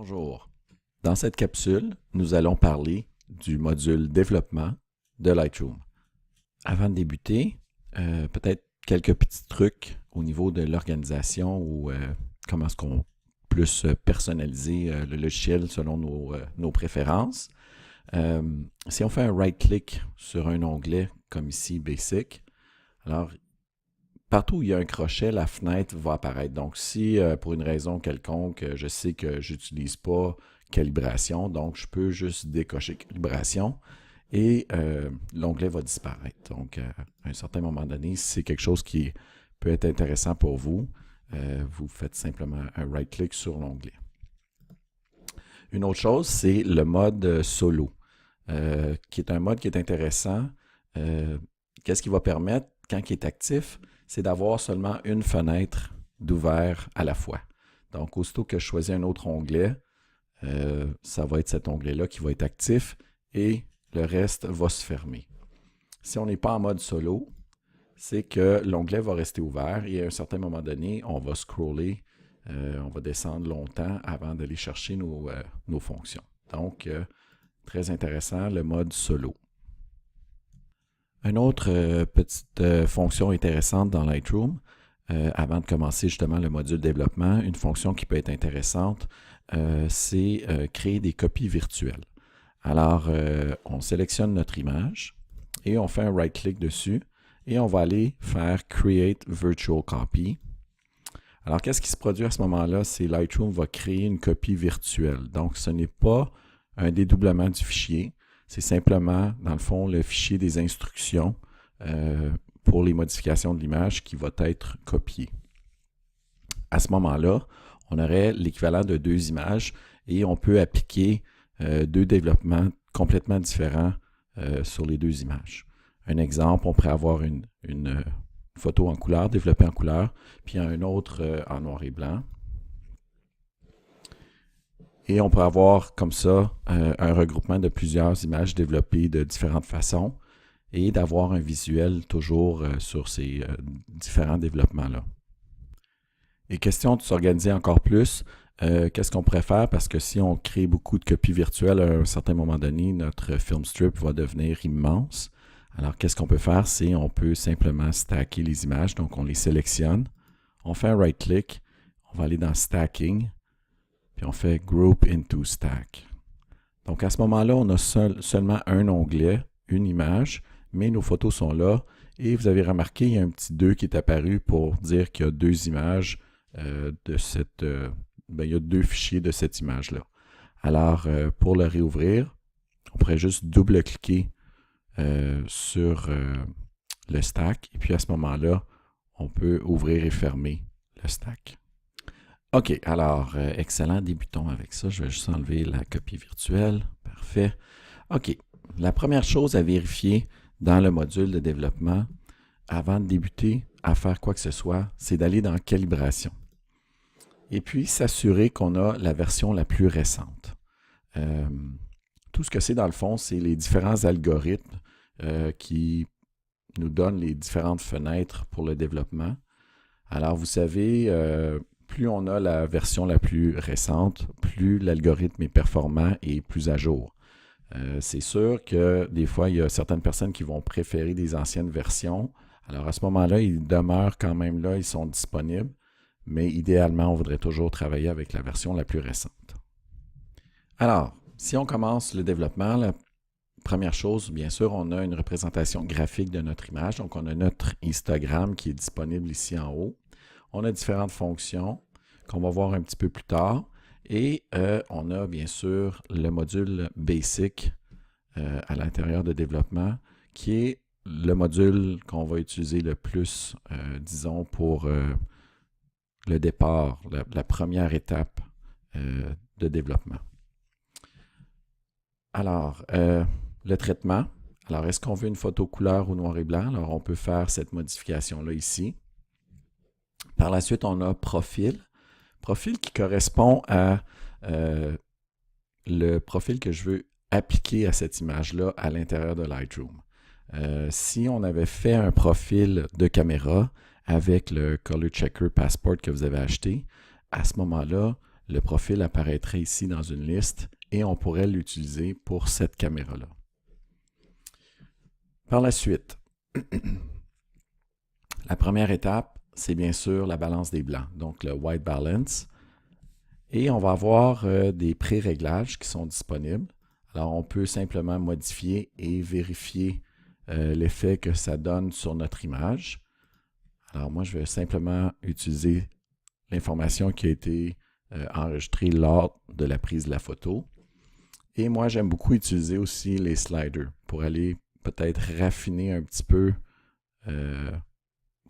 Bonjour. Dans cette capsule, nous allons parler du module développement de Lightroom. Avant de débuter, peut-être quelques petits trucs au niveau de l'organisation ou comment est-ce qu'on peut plus personnaliser le logiciel selon nos préférences. Si on fait un right-click sur un onglet comme ici, Basic, alors partout où il y a un crochet, la fenêtre va apparaître. Donc, si pour une raison quelconque, je sais que je n'utilise pas calibration, donc je peux juste décocher calibration et l'onglet va disparaître. Donc, à un certain moment donné, si c'est quelque chose qui peut être intéressant pour vous, vous faites simplement un right-click sur l'onglet. Une autre chose, c'est le mode solo, qui est un mode qui est intéressant. Qu'est-ce qui va permettre, quand il est actif, c'est d'avoir seulement une fenêtre d'ouvert à la fois. Donc, aussitôt que je choisis un autre onglet, ça va être cet onglet-là qui va être actif et le reste va se fermer. Si on n'est pas en mode solo, c'est que l'onglet va rester ouvert et à un certain moment donné, on va scroller, on va descendre longtemps avant d'aller chercher nos fonctions. Donc, très intéressant, le mode solo. Une autre petite fonction intéressante dans Lightroom, avant de commencer justement le module développement, une fonction qui peut être intéressante, c'est créer des copies virtuelles. Alors, on sélectionne notre image et on fait un right-click dessus et on va aller faire Create Virtual Copy. Alors, qu'est-ce qui se produit à ce moment-là? C'est Lightroom va créer une copie virtuelle. Donc, ce n'est pas un dédoublement du fichier. C'est simplement, dans le fond, le fichier des instructions pour les modifications de l'image qui va être copié. À ce moment-là, on aurait l'équivalent de deux images et on peut appliquer deux développements complètement différents sur les deux images. Un exemple, on pourrait avoir une photo en couleur, développée en couleur, puis un autre en noir et blanc. Et on peut avoir comme ça un regroupement de plusieurs images développées de différentes façons et d'avoir un visuel toujours sur ces différents développements-là. Et question de s'organiser encore plus, qu'est-ce qu'on pourrait faire? Parce que si on crée beaucoup de copies virtuelles, à un certain moment donné, notre film strip va devenir immense. Alors, qu'est-ce qu'on peut faire? C'est on peut simplement stacker les images. Donc, on les sélectionne. On fait un right-click. On va aller dans Stacking. Puis on fait Group into Stack. Donc à ce moment-là, on a seulement un onglet, une image, mais nos photos sont là. Et vous avez remarqué, il y a un petit 2 qui est apparu pour dire qu'il y a deux images il y a deux fichiers de cette image-là. Alors, pour le réouvrir, on pourrait juste double-cliquer sur le stack. Et puis à ce moment-là, on peut ouvrir et fermer le stack. OK, alors, excellent, débutons avec ça. Je vais juste enlever la copie virtuelle. Parfait. OK, la première chose à vérifier dans le module de développement, avant de débuter à faire quoi que ce soit, c'est d'aller dans Calibration. Et puis, s'assurer qu'on a la version la plus récente. Tout ce que c'est dans le fond, c'est les différents algorithmes qui nous donnent les différentes fenêtres pour le développement. Alors, vous savez, plus on a la version la plus récente, plus l'algorithme est performant et plus à jour. C'est sûr que des fois, il y a certaines personnes qui vont préférer des anciennes versions. Alors à ce moment-là, ils demeurent quand même là, ils sont disponibles, mais idéalement, on voudrait toujours travailler avec la version la plus récente. Alors, si on commence le développement, la première chose, bien sûr, on a une représentation graphique de notre image. Donc, on a notre histogramme qui est disponible ici en haut. On a différentes fonctions qu'on va voir un petit peu plus tard. Et on a bien sûr le module Basic à l'intérieur de développement, qui est le module qu'on va utiliser le plus, disons, pour le départ, la première étape de développement. Alors, le traitement. Alors, est-ce qu'on veut une photo couleur ou noir et blanc? Alors, on peut faire cette modification-là ici. Par la suite, on a profil. Profil qui correspond à le profil que je veux appliquer à cette image-là à l'intérieur de Lightroom. Si on avait fait un profil de caméra avec le Color Checker Passport que vous avez acheté, à ce moment-là, le profil apparaîtrait ici dans une liste et on pourrait l'utiliser pour cette caméra-là. Par la suite, la première étape, c'est bien sûr la balance des blancs, donc le white balance. Et on va avoir des pré-réglages qui sont disponibles. Alors, on peut simplement modifier et vérifier l'effet que ça donne sur notre image. Alors, moi, je vais simplement utiliser l'information qui a été enregistrée lors de la prise de la photo. Et moi, j'aime beaucoup utiliser aussi les sliders pour aller peut-être raffiner un petit peu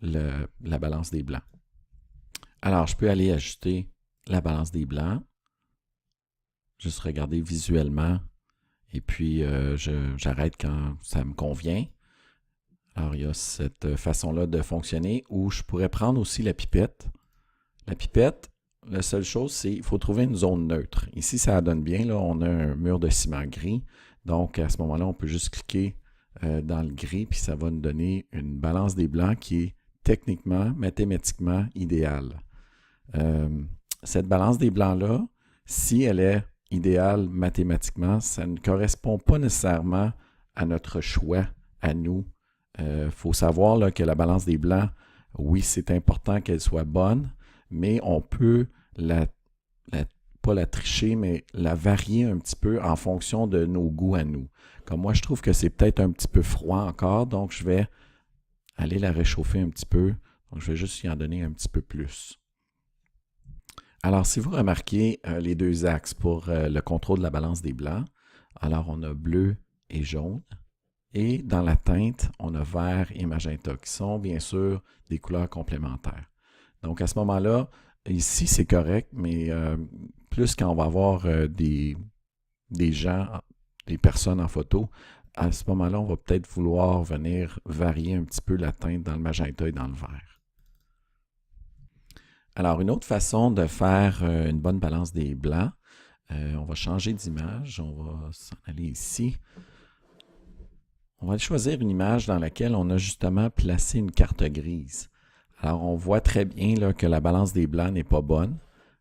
la balance des blancs. Alors, je peux aller ajuster la balance des blancs, juste regarder visuellement, et puis j'arrête quand ça me convient. Alors, il y a cette façon-là de fonctionner où je pourrais prendre aussi la pipette. La pipette, la seule chose, c'est qu'il faut trouver une zone neutre. Ici, ça donne bien, là, on a un mur de ciment gris, donc à ce moment-là, on peut juste cliquer dans le gris, puis ça va nous donner une balance des blancs qui est techniquement, mathématiquement idéale. Cette balance des blancs-là, si elle est idéale mathématiquement, ça ne correspond pas nécessairement à notre choix, à nous. Faut savoir là, que la balance des blancs, oui, c'est important qu'elle soit bonne, mais on peut pas la tricher, mais la varier un petit peu en fonction de nos goûts à nous. Comme moi, je trouve que c'est peut-être un petit peu froid encore, donc je vais aller la réchauffer un petit peu. Donc, je vais juste y en donner un petit peu plus. Alors, si vous remarquez les deux axes pour le contrôle de la balance des blancs, alors on a bleu et jaune. Et dans la teinte, on a vert et magenta, qui sont bien sûr des couleurs complémentaires. Donc, à ce moment-là, ici, c'est correct, mais plus quand on va avoir des gens, des personnes en photo, à ce moment-là, on va peut-être vouloir venir varier un petit peu la teinte dans le magenta et dans le vert. Alors, une autre façon de faire une bonne balance des blancs, on va changer d'image, on va s'en aller ici. On va choisir une image dans laquelle on a justement placé une carte grise. Alors, on voit très bien là, que la balance des blancs n'est pas bonne.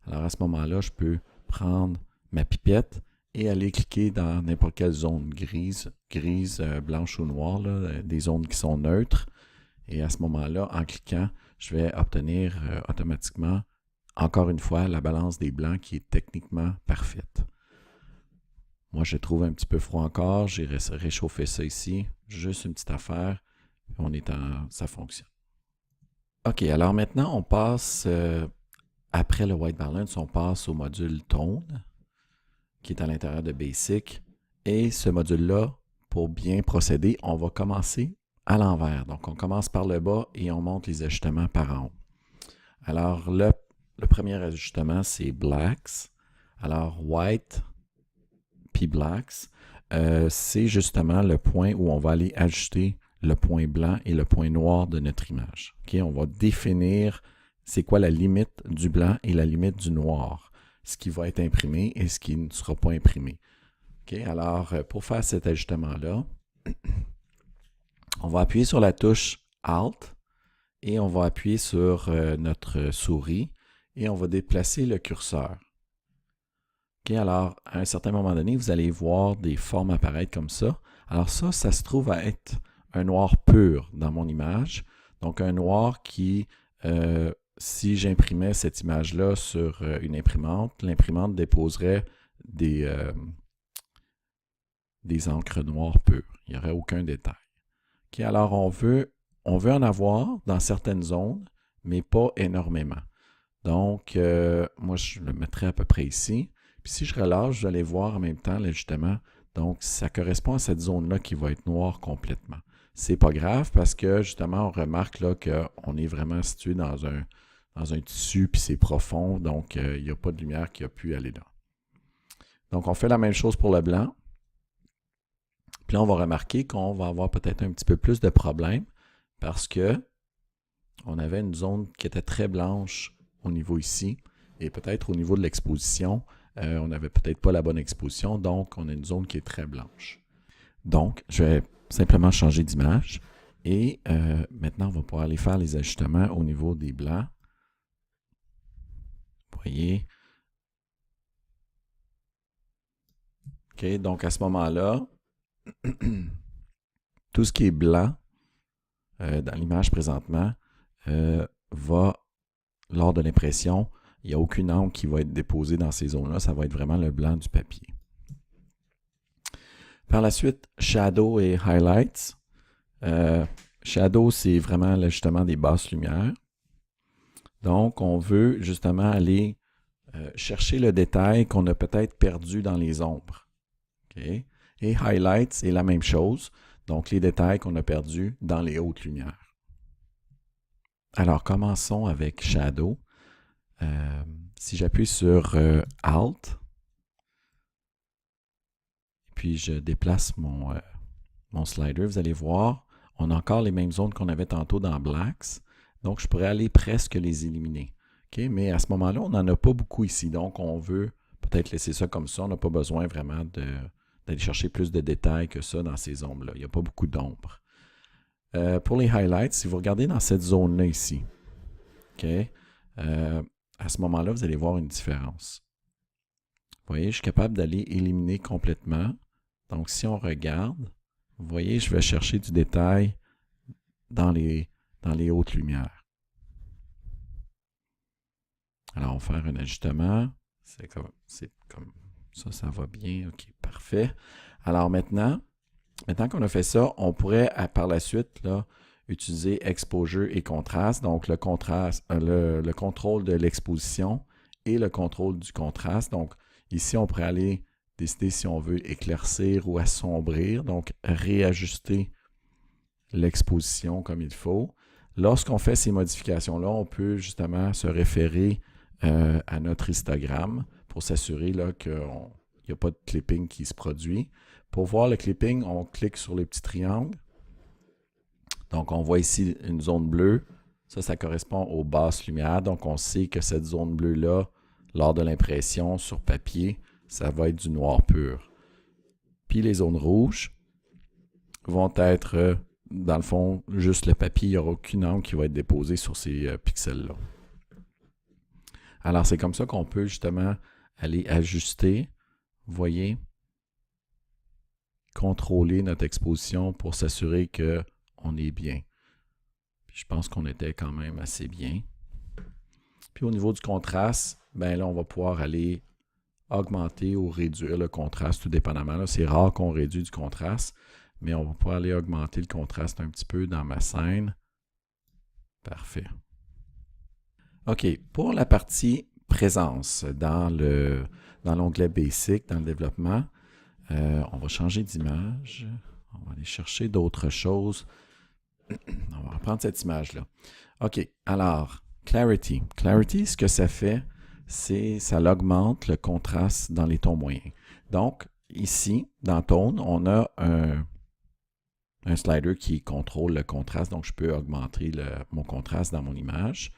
Alors, à ce moment-là, je peux prendre ma pipette et aller cliquer dans n'importe quelle zone grise, blanche ou noire, là, des zones qui sont neutres. Et à ce moment-là, en cliquant, je vais obtenir automatiquement, encore une fois, la balance des blancs qui est techniquement parfaite. Moi, je trouve un petit peu froid encore. J'ai réchauffé ça ici. Juste une petite affaire. Ça fonctionne. OK, alors maintenant, on passe, après le White Balance, on passe au module Tone, qui est à l'intérieur de Basic. Et ce module-là, pour bien procéder, on va commencer à l'envers. Donc, on commence par le bas et on monte les ajustements par en haut. Alors, le premier ajustement, c'est Blacks. Alors, White puis Blacks, c'est justement le point où on va aller ajuster le point blanc et le point noir de notre image. Okay? On va définir c'est quoi la limite du blanc et la limite du noir, ce qui va être imprimé et ce qui ne sera pas imprimé. Okay? Alors, pour faire cet ajustement-là, on va appuyer sur la touche Alt et on va appuyer sur notre souris et on va déplacer le curseur. Okay, alors, à un certain moment donné, vous allez voir des formes apparaître comme ça. Alors ça se trouve à être un noir pur dans mon image. Donc, un noir qui, si j'imprimais cette image-là sur une imprimante, l'imprimante déposerait des encres noires pures. Il n'y aurait aucun détail. Okay, alors, on veut en avoir dans certaines zones, mais pas énormément. Donc, moi, je le mettrai à peu près ici. Puis si je relâche, vous allez voir en même temps l'ajustement. Donc, ça correspond à cette zone-là qui va être noire complètement. C'est pas grave parce que justement, on remarque là qu'on est vraiment situé dans un tissu, puis c'est profond, donc il n'y a pas de lumière qui a pu aller là. Donc, on fait la même chose pour le blanc. Puis là, on va remarquer qu'on va avoir peut-être un petit peu plus de problèmes parce que on avait une zone qui était très blanche au niveau ici et peut-être au niveau de l'exposition, on n'avait peut-être pas la bonne exposition, donc on a une zone qui est très blanche. Donc, je vais simplement changer d'image et maintenant, on va pouvoir aller faire les ajustements au niveau des blancs. Vous voyez, OK? Donc, à ce moment-là, tout ce qui est blanc dans l'image présentement va, lors de l'impression, il n'y a aucune encre qui va être déposée dans ces zones-là. Ça va être vraiment le blanc du papier. Par la suite, Shadow et Highlights. Shadow, c'est vraiment l'ajustement des basses lumières. Donc, on veut justement aller chercher le détail qu'on a peut-être perdu dans les ombres. Okay? Et Highlights, c'est la même chose. Donc, les détails qu'on a perdus dans les hautes lumières. Alors, commençons avec Shadow. Si j'appuie sur Alt, puis je déplace mon slider, vous allez voir, on a encore les mêmes zones qu'on avait tantôt dans Blacks. Donc, je pourrais aller presque les éliminer. Okay? Mais à ce moment-là, on n'en a pas beaucoup ici. Donc, on veut peut-être laisser ça comme ça. On n'a pas besoin vraiment d'aller chercher plus de détails que ça dans ces ombres-là. Il n'y a pas beaucoup d'ombres. Pour les highlights, si vous regardez dans cette zone-là ici, okay, à ce moment-là, vous allez voir une différence. Vous voyez, je suis capable d'aller éliminer complètement. Donc, si on regarde, vous voyez, je vais chercher du détail dans les hautes lumières. Alors, on va faire un ajustement. C'est comme ça, ça va bien. OK, parfait. Alors, maintenant qu'on a fait ça, on pourrait, par la suite, là, utiliser exposure et contraste. Donc, le contraste, le contrôle de l'exposition et le contrôle du contraste. Donc, ici, on pourrait aller décider si on veut éclaircir ou assombrir. Donc, réajuster l'exposition comme il faut. Lorsqu'on fait ces modifications-là, on peut justement se référer à notre histogramme pour s'assurer qu'il n'y a pas de clipping qui se produit. Pour voir le clipping, on clique sur les petits triangles. Donc, on voit ici une zone bleue. Ça correspond aux basses lumières. Donc, on sait que cette zone bleue-là, lors de l'impression sur papier, ça va être du noir pur. Puis, les zones rouges vont être, dans le fond, juste le papier. Il n'y aura aucune encre qui va être déposée sur ces pixels-là. Alors, c'est comme ça qu'on peut justement aller ajuster, vous voyez, contrôler notre exposition pour s'assurer qu'on est bien. Puis je pense qu'on était quand même assez bien. Puis au niveau du contraste, ben là, on va pouvoir aller augmenter ou réduire le contraste, tout dépendamment. C'est rare qu'on réduise du contraste, mais on va pouvoir aller augmenter le contraste un petit peu dans ma scène. Parfait. OK, pour la partie présence dans l'onglet Basic, dans le développement, on va changer d'image. On va aller chercher d'autres choses. On va reprendre cette image-là. OK, alors, Clarity. Clarity, ce que ça fait, c'est ça augmente le contraste dans les tons moyens. Donc, ici, dans Tone, on a un slider qui contrôle le contraste. Donc, je peux augmenter mon contraste dans mon image.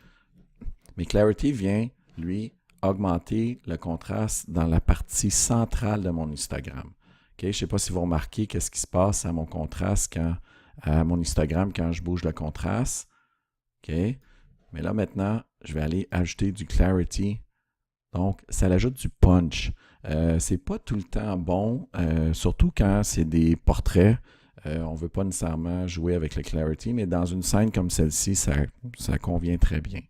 Mais Clarity vient, lui, augmenter le contraste dans la partie centrale de mon histogramme. Okay? Je ne sais pas si vous remarquez qu'est-ce qui se passe à mon contraste, à mon histogramme quand je bouge le contraste. Okay? Mais là, maintenant, je vais aller ajouter du Clarity. Donc, ça ajoute du punch. C'est pas tout le temps bon, surtout quand c'est des portraits. On ne veut pas nécessairement jouer avec le Clarity, mais dans une scène comme celle-ci, ça convient très bien.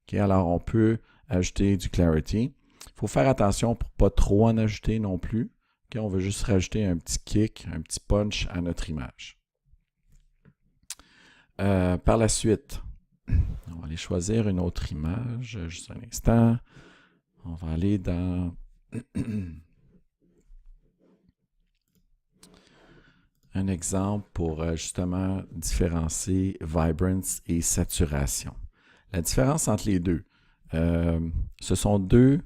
Okay? Alors, on peut ajouter du Clarity. Il faut faire attention pour ne pas trop en ajouter non plus. Okay? On veut juste rajouter un petit kick, un petit punch à notre image. Par la suite, on va aller choisir une autre image. Juste un instant. On va aller dans un exemple pour justement différencier Vibrance et Saturation. La différence entre les deux, ce sont deux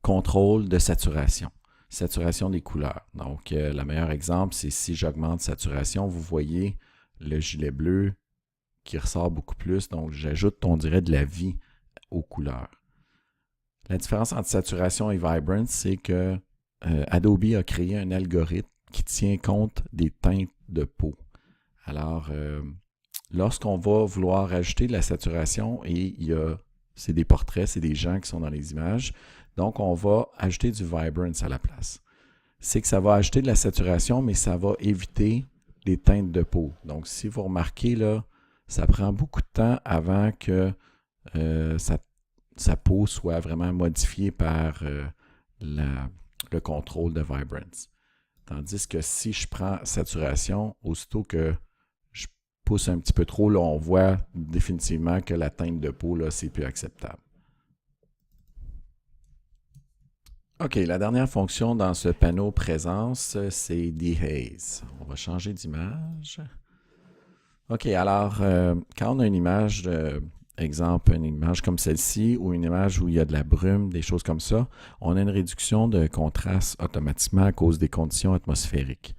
contrôles de saturation. Saturation des couleurs. Donc, le meilleur exemple, c'est si j'augmente saturation, vous voyez le gilet bleu qui ressort beaucoup plus. Donc, j'ajoute, on dirait, de la vie aux couleurs. La différence entre saturation et vibrance, c'est que Adobe a créé un algorithme qui tient compte des teintes de peau. Alors, lorsqu'on va vouloir ajouter de la saturation, et c'est des portraits, c'est des gens qui sont dans les images, donc on va ajouter du vibrance à la place. c'est que ça va ajouter de la saturation, mais ça va éviter les teintes de peau. Donc, si vous remarquez, là, ça prend beaucoup de temps avant que sa peau soit vraiment modifiée par le contrôle de Vibrance. Tandis que si je prends saturation, aussitôt que je pousse un petit peu trop, là, on voit définitivement que la teinte de peau, là, c'est plus acceptable. OK, la dernière fonction dans ce panneau présence, c'est Dehaze. On va changer d'image. OK, alors, quand on a une image, exemple, une image comme celle-ci, ou une image où il y a de la brume, des choses comme ça, on a une réduction de contraste automatiquement à cause des conditions atmosphériques.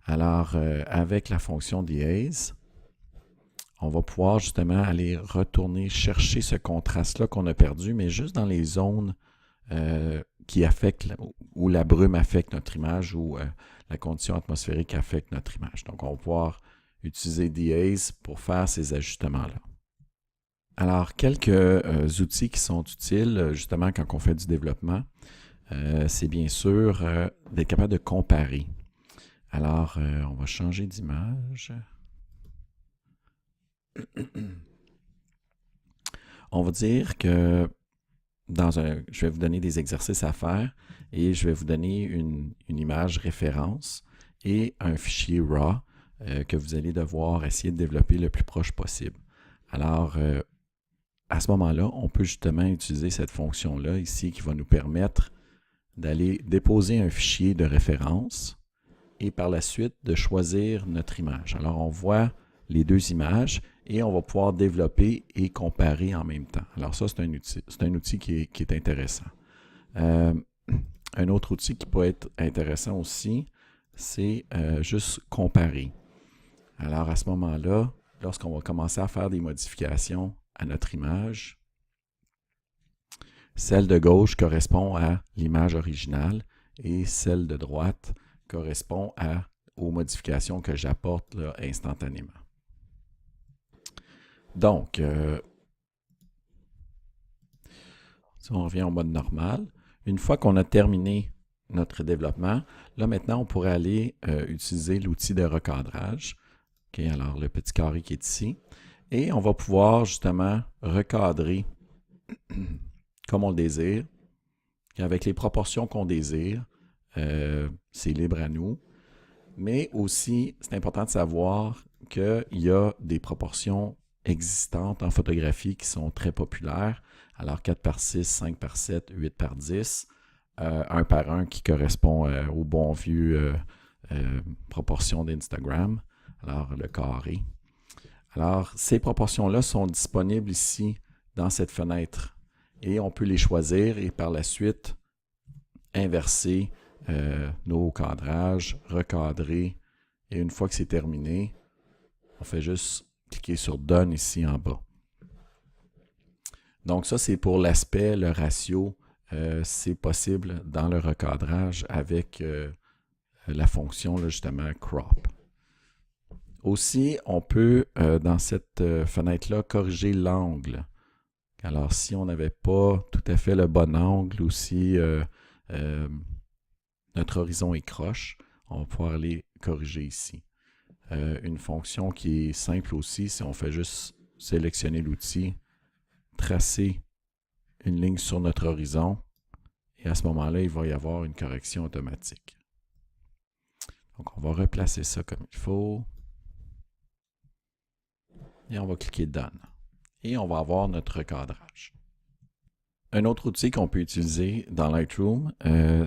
Alors, avec la fonction Dehaze, on va pouvoir justement aller retourner chercher ce contraste-là qu'on a perdu, mais juste dans les zones qui affectent, où la brume affecte notre image, ou la condition atmosphérique affecte notre image. Donc, on va pouvoir utiliser Dehaze pour faire ces ajustements-là. Alors, quelques outils qui sont utiles justement quand on fait du développement, c'est bien sûr d'être capable de comparer. Alors, on va changer d'image. On va dire que je vais vous donner des exercices à faire et je vais vous donner une image référence et un fichier RAW que vous allez devoir essayer de développer le plus proche possible. Alors, à ce moment-là, on peut justement utiliser cette fonction-là ici qui va nous permettre d'aller déposer un fichier de référence et par la suite de choisir notre image. Alors, on voit les deux images et on va pouvoir développer et comparer en même temps. Alors ça, c'est un outil qui est intéressant. Un autre outil qui peut être intéressant aussi, c'est juste comparer. Alors à ce moment-là, lorsqu'on va commencer à faire des modifications à notre image, celle de gauche correspond à l'image originale et celle de droite correspond aux modifications que j'apporte instantanément. Donc, si on revient au mode normal, une fois qu'on a terminé notre développement, là maintenant on pourrait aller utiliser l'outil de recadrage. Okay, alors le petit carré qui est ici. Et on va pouvoir justement recadrer comme on le désire, avec les proportions qu'on désire. C'est libre à nous. Mais aussi, c'est important de savoir qu'il y a des proportions existantes en photographie qui sont très populaires. Alors 4 par 6, 5 par 7, 8 par 10, 1 par 1 qui correspond au bon vieux proportion d'Instagram. Alors le carré. Alors ces proportions-là sont disponibles ici dans cette fenêtre et on peut les choisir et par la suite inverser nos cadrages, recadrer et une fois que c'est terminé, on fait juste cliquer sur Done ici en bas. Donc ça, c'est pour l'aspect, le ratio, c'est possible dans le recadrage avec la fonction là, justement Crop. Aussi, on peut, dans cette fenêtre-là, corriger l'angle. Alors, si on n'avait pas tout à fait le bon angle ou si notre horizon est croche, on va pouvoir aller corriger ici. Une fonction qui est simple aussi, si on fait juste sélectionner l'outil, tracer une ligne sur notre horizon, et à ce moment-là, il va y avoir une correction automatique. Donc, on va replacer ça comme il faut. Et on va cliquer Done. Et on va avoir notre recadrage. Un autre outil qu'on peut utiliser dans Lightroom,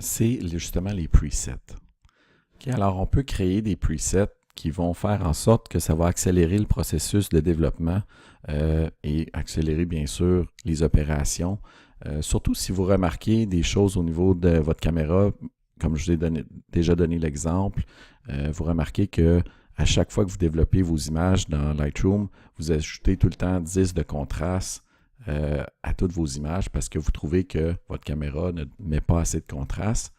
c'est justement les presets. Okay, alors, on peut créer des presets qui vont faire en sorte que ça va accélérer le processus de développement et accélérer, bien sûr, les opérations. Surtout si vous remarquez des choses au niveau de votre caméra, comme je vous ai déjà donné l'exemple, vous remarquez que à chaque fois que vous développez vos images dans Lightroom, vous ajoutez tout le temps 10 de contraste à toutes vos images parce que vous trouvez que votre caméra ne met pas assez de contraste.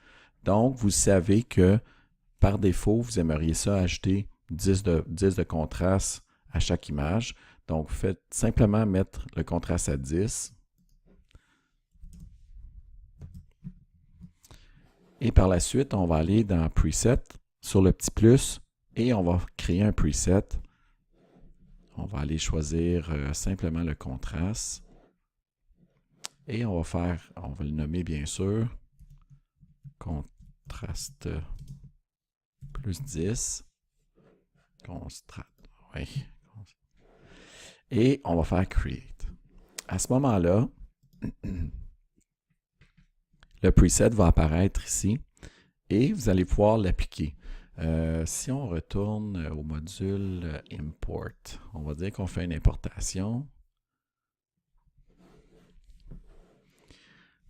Donc, vous savez que par défaut, vous aimeriez ça ajouter 10 de contraste à chaque image. Donc, vous faites simplement mettre le contraste à 10. Et par la suite, on va aller dans Preset, sur le petit plus, et on va créer un preset. On va aller choisir simplement le contraste. Et on va le nommer bien sûr, contraste plus 10. Oui. Et on va faire Create. À ce moment-là, le preset va apparaître ici et vous allez pouvoir l'appliquer. Si on retourne au module Import, on va dire qu'on fait une importation.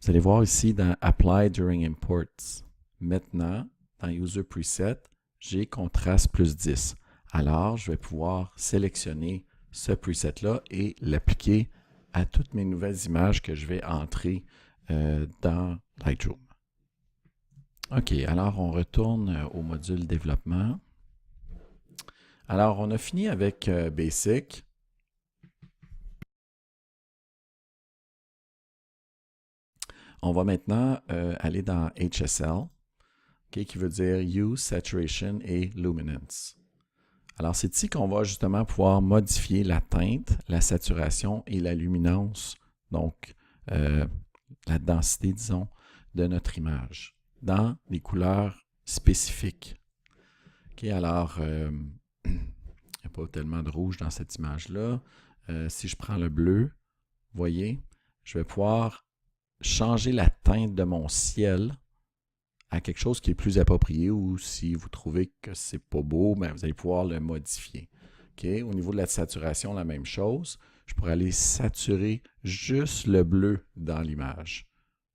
Vous allez voir ici dans Apply During Imports. Maintenant, dans User Preset, j'ai contraste plus 10. Alors, je vais pouvoir sélectionner ce preset-là et l'appliquer à toutes mes nouvelles images que je vais entrer dans Lightroom. OK, alors on retourne au module développement. Alors, on a fini avec Basic. On va maintenant aller dans HSL, okay, qui veut dire Hue, Saturation et Luminance. Alors, c'est ici qu'on va justement pouvoir modifier la teinte, la saturation et la luminance, donc la densité, disons, de notre image, dans des couleurs spécifiques. OK, alors, il n'y a pas tellement de rouge dans cette image-là. Si je prends le bleu, vous voyez, je vais pouvoir changer la teinte de mon ciel à quelque chose qui est plus approprié, ou si vous trouvez que c'est pas beau, ben vous allez pouvoir le modifier. Okay? Au niveau de la saturation, la même chose. Je pourrais aller saturer juste le bleu dans l'image.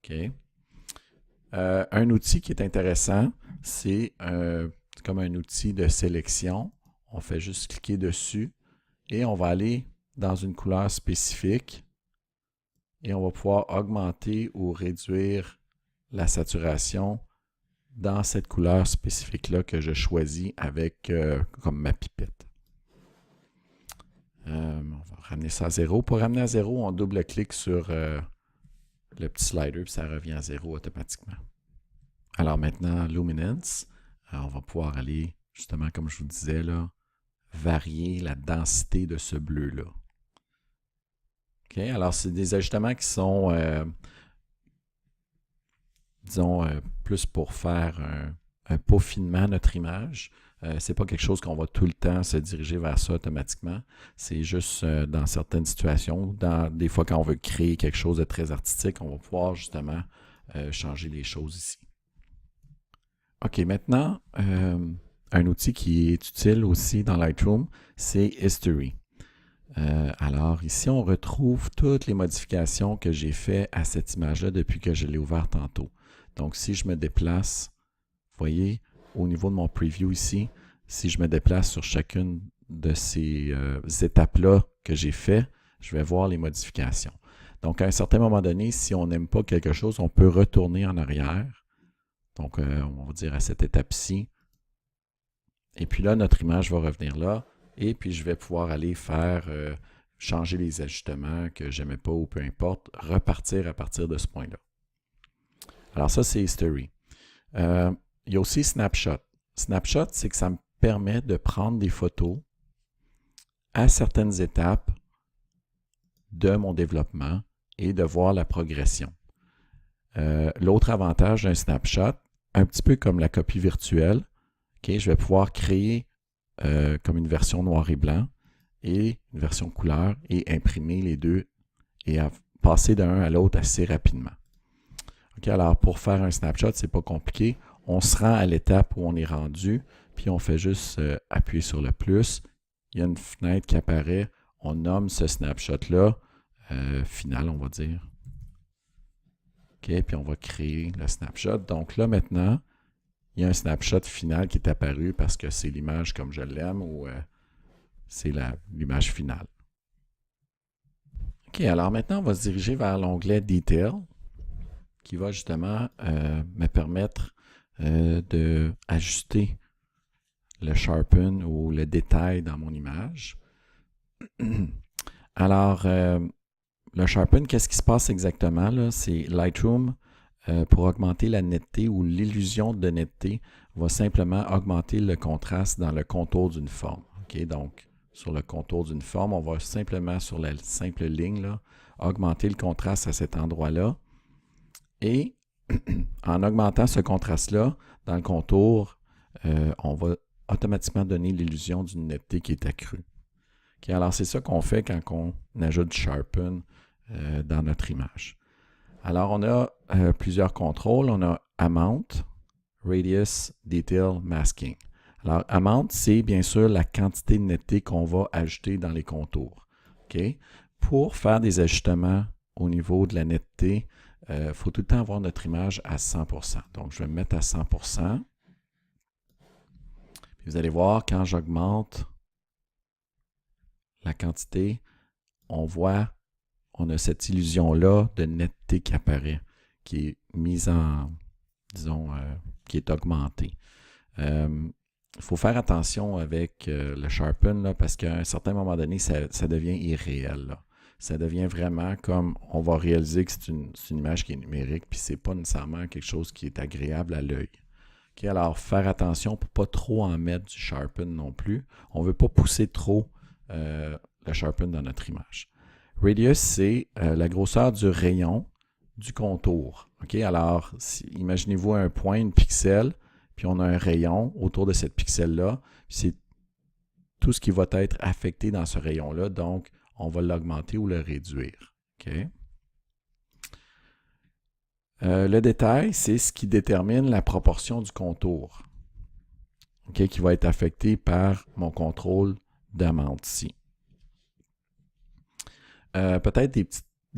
Okay? Un outil qui est intéressant, c'est comme un outil de sélection. On fait juste cliquer dessus et on va aller dans une couleur spécifique et on va pouvoir augmenter ou réduire la saturation dans cette couleur spécifique-là que je choisis avec comme ma pipette. On va ramener ça à 0. Pour ramener à 0, on double-clique sur le petit slider et ça revient à 0 automatiquement. Alors maintenant, Luminance, on va pouvoir aller, justement, comme je vous disais, là, varier la densité de ce bleu-là. Okay? Alors, c'est des ajustements qui sont disons, plus pour faire un peaufinement à notre image. Ce n'est pas quelque chose qu'on va tout le temps se diriger vers ça automatiquement. C'est juste dans certaines situations, des fois quand on veut créer quelque chose de très artistique, on va pouvoir justement changer les choses ici. OK, maintenant, un outil qui est utile aussi dans Lightroom, c'est History. Alors ici, on retrouve toutes les modifications que j'ai faites à cette image-là depuis que je l'ai ouverte tantôt. Donc, si je me déplace, vous voyez, au niveau de mon preview ici, si je me déplace sur chacune de ces étapes-là que j'ai fait, je vais voir les modifications. Donc, à un certain moment donné, si on n'aime pas quelque chose, on peut retourner en arrière. Donc, on va dire à cette étape-ci. Et puis là, notre image va revenir là. Et puis, je vais pouvoir aller faire changer les ajustements que je n'aimais pas ou peu importe, repartir à partir de ce point-là. Alors ça, c'est History. Il y a aussi Snapshot. Snapshot, c'est que ça me permet de prendre des photos à certaines étapes de mon développement et de voir la progression. L'autre avantage d'un snapshot, un petit peu comme la copie virtuelle, okay, je vais pouvoir créer comme une version noir et blanc et une version couleur et imprimer les deux et passer d'un à l'autre assez rapidement. Okay, alors, pour faire un snapshot, ce n'est pas compliqué. On se rend à l'étape où on est rendu, puis on fait juste appuyer sur le plus. Il y a une fenêtre qui apparaît. On nomme ce snapshot-là final, on va dire. OK, puis on va créer le snapshot. Donc là, maintenant, il y a un snapshot final qui est apparu parce que c'est l'image comme je l'aime ou c'est l'image finale. OK, alors maintenant, on va se diriger vers l'onglet Detail qui va justement me permettre d'ajuster le sharpen ou le détail dans mon image. Alors, le sharpen, qu'est-ce qui se passe exactement là? C'est Lightroom pour augmenter la netteté ou l'illusion de netteté, va simplement augmenter le contraste dans le contour d'une forme. Okay? Donc, sur le contour d'une forme, on va simplement, sur la simple ligne, là, augmenter le contraste à cet endroit-là. Et en augmentant ce contraste-là, dans le contour, on va automatiquement donner l'illusion d'une netteté qui est accrue. Okay? Alors, c'est ça qu'on fait quand on ajoute du Sharpen dans notre image. Alors, on a plusieurs contrôles. On a Amount, Radius, Detail, Masking. Alors, Amount, c'est bien sûr la quantité de netteté qu'on va ajouter dans les contours. Okay? Pour faire des ajustements au niveau de la netteté, il faut tout le temps avoir notre image à 100%. Donc, je vais me mettre à 100%. Puis vous allez voir, quand j'augmente la quantité, on voit, on a cette illusion-là de netteté qui apparaît, qui est mise en, disons, qui est augmentée. Il faut faire attention avec le Sharpen, là, parce qu'à un certain moment donné, ça devient irréel. Là. Ça devient vraiment comme, on va réaliser que c'est une image qui est numérique, puis c'est pas nécessairement quelque chose qui est agréable à l'œil. Okay, alors, faire attention pour ne pas trop en mettre du Sharpen non plus. On ne veut pas pousser trop le Sharpen dans notre image. Radius, c'est la grosseur du rayon du contour. Okay? Alors, imaginez-vous un point, une pixel, puis on a un rayon autour de cette pixel-là. C'est tout ce qui va être affecté dans ce rayon-là. Donc, on va l'augmenter ou le réduire. Okay? Le détail, c'est ce qui détermine la proportion du contour, okay, qui va être affecté par mon contrôle d'amount ici. Peut-être des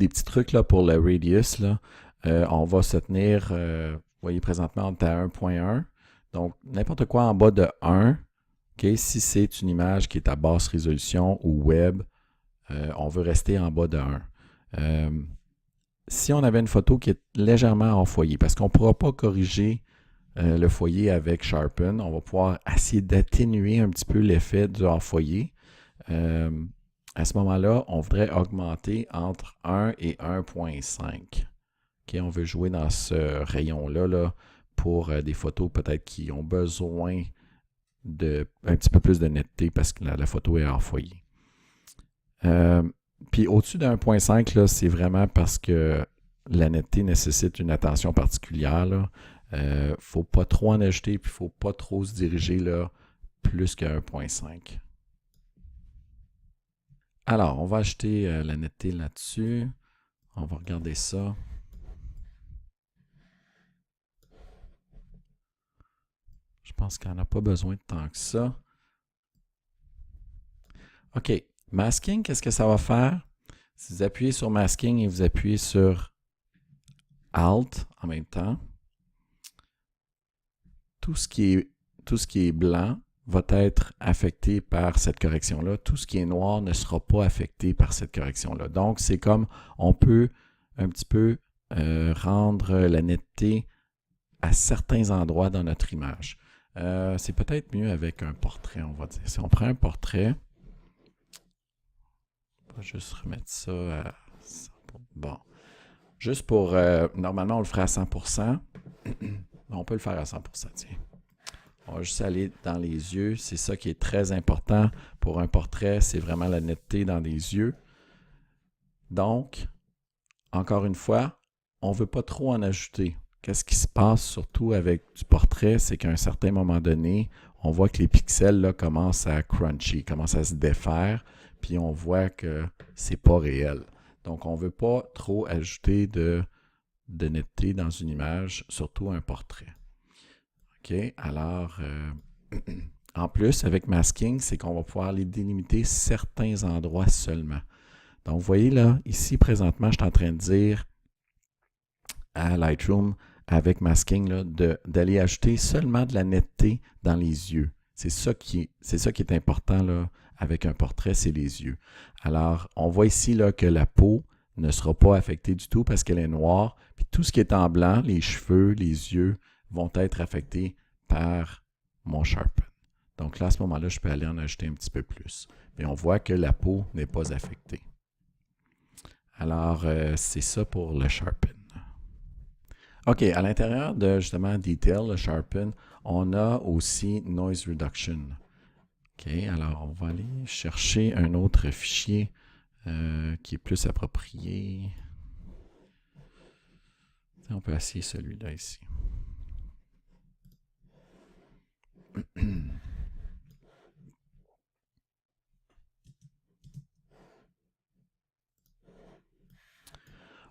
petits trucs là, pour le radius. Là. On va se tenir, vous voyez présentement, on est à 1.1. Donc, n'importe quoi en bas de 1, okay, si c'est une image qui est à basse résolution ou web, on veut rester en bas de 1. Si on avait une photo qui est légèrement hors foyer, parce qu'on ne pourra pas corriger le foyer avec Sharpen, on va pouvoir essayer d'atténuer un petit peu l'effet du hors foyer. À ce moment-là, on voudrait augmenter entre 1 et 1.5. Okay, on veut jouer dans ce rayon-là là, pour des photos peut-être qui ont besoin de un petit peu plus de netteté parce que la photo est hors foyer. Puis au-dessus de 1.5, là, c'est vraiment parce que la netteté nécessite une attention particulière. Il ne faut pas trop en ajouter, puis il ne faut pas trop se diriger là, plus que 1.5. Alors, on va ajouter la netteté là-dessus. On va regarder ça. Je pense qu'on n'a pas besoin de tant que ça. OK. Masking, qu'est-ce que ça va faire? Si vous appuyez sur Masking et vous appuyez sur Alt en même temps, tout ce qui est blanc va être affecté par cette correction-là. Tout ce qui est noir ne sera pas affecté par cette correction-là. Donc, c'est comme on peut un petit peu rendre la netteté à certains endroits dans notre image. C'est peut-être mieux avec un portrait, on va dire. Si on prend un portrait, on va juste remettre ça à 100%. Bon. Juste pour... normalement, on le ferait à 100%. On peut le faire à 100%, tiens. On va juste aller dans les yeux. C'est ça qui est très important pour un portrait. C'est vraiment la netteté dans les yeux. Donc, encore une fois, on ne veut pas trop en ajouter. Qu'est-ce qui se passe surtout avec du portrait, c'est qu'à un certain moment donné, on voit que les pixels là, commencent à cruncher, commencent à se défaire, puis on voit que c'est pas réel. Donc, on ne veut pas trop ajouter de netteté dans une image, surtout un portrait. OK, alors, en plus, avec masking, c'est qu'on va pouvoir aller délimiter certains endroits seulement. Donc, vous voyez là, ici, présentement, je suis en train de dire à Lightroom, avec masking, d'aller ajouter seulement de la netteté dans les yeux. C'est ça qui est important là, avec un portrait, c'est les yeux. Alors, on voit ici là, que la peau ne sera pas affectée du tout parce qu'elle est noire. Puis tout ce qui est en blanc, les cheveux, les yeux, vont être affectés par mon Sharpen. Donc là, à ce moment-là, je peux aller en ajouter un petit peu plus. Mais on voit que la peau n'est pas affectée. Alors, c'est ça pour le Sharpen. OK, à l'intérieur de justement Detail, le Sharpen, on a aussi Noise Reduction. OK, alors on va aller chercher un autre fichier qui est plus approprié. On peut essayer celui-là ici.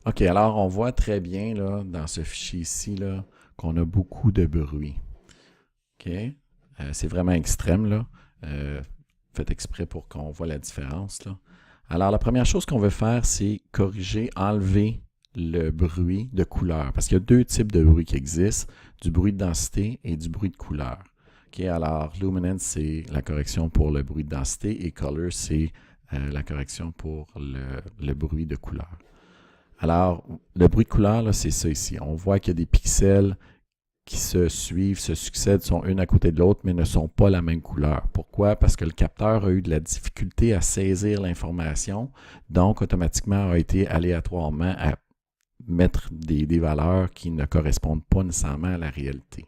OK, alors on voit très bien là, dans ce fichier ici là, qu'on a beaucoup de bruit. OK, c'est vraiment extrême là. Faites exprès pour qu'on voit la différence là. Alors la première chose qu'on veut faire, c'est corriger, enlever le bruit de couleur. Parce qu'il y a deux types de bruit qui existent, du bruit de densité et du bruit de couleur. OK, alors Luminance, c'est la correction pour le bruit de densité et Color, c'est la correction pour le bruit de couleur. Alors, le bruit de couleur, c'est ça ici. On voit qu'il y a des pixels qui se suivent, se succèdent, sont une à côté de l'autre, mais ne sont pas la même couleur. Pourquoi? Parce que le capteur a eu de la difficulté à saisir l'information, donc automatiquement a été aléatoirement à mettre des valeurs qui ne correspondent pas nécessairement à la réalité.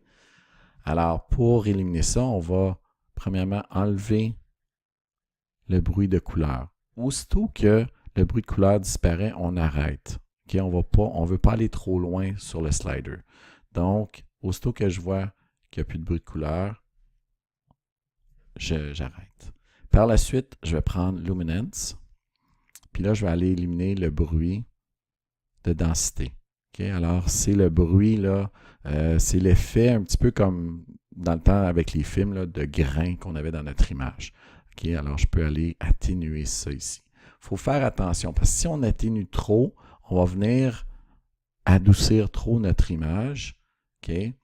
Alors, pour éliminer ça, on va premièrement enlever le bruit de couleur. Aussitôt que le bruit de couleur disparaît, on arrête. Okay? On ne veut pas aller trop loin sur le slider. Donc, aussitôt que je vois qu'il n'y a plus de bruit de couleur, j'arrête. Par la suite, je vais prendre Luminance. Puis là, je vais aller éliminer le bruit de densité. Okay? Alors, c'est le bruit, là, c'est l'effet un petit peu comme dans le temps avec les films là, de grains qu'on avait dans notre image. Okay? Alors, je peux aller atténuer ça ici. Il faut faire attention, parce que si on atténue trop, on va venir adoucir trop notre image. Okay?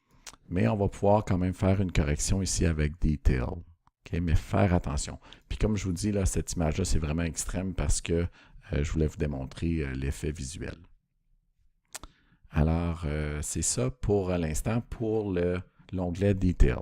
Mais on va pouvoir quand même faire une correction ici avec Detail. Okay? Mais faire attention. Puis comme je vous dis, là, cette image-là, c'est vraiment extrême parce que je voulais vous démontrer l'effet visuel. Alors, c'est ça pour l'instant pour l'onglet Detail.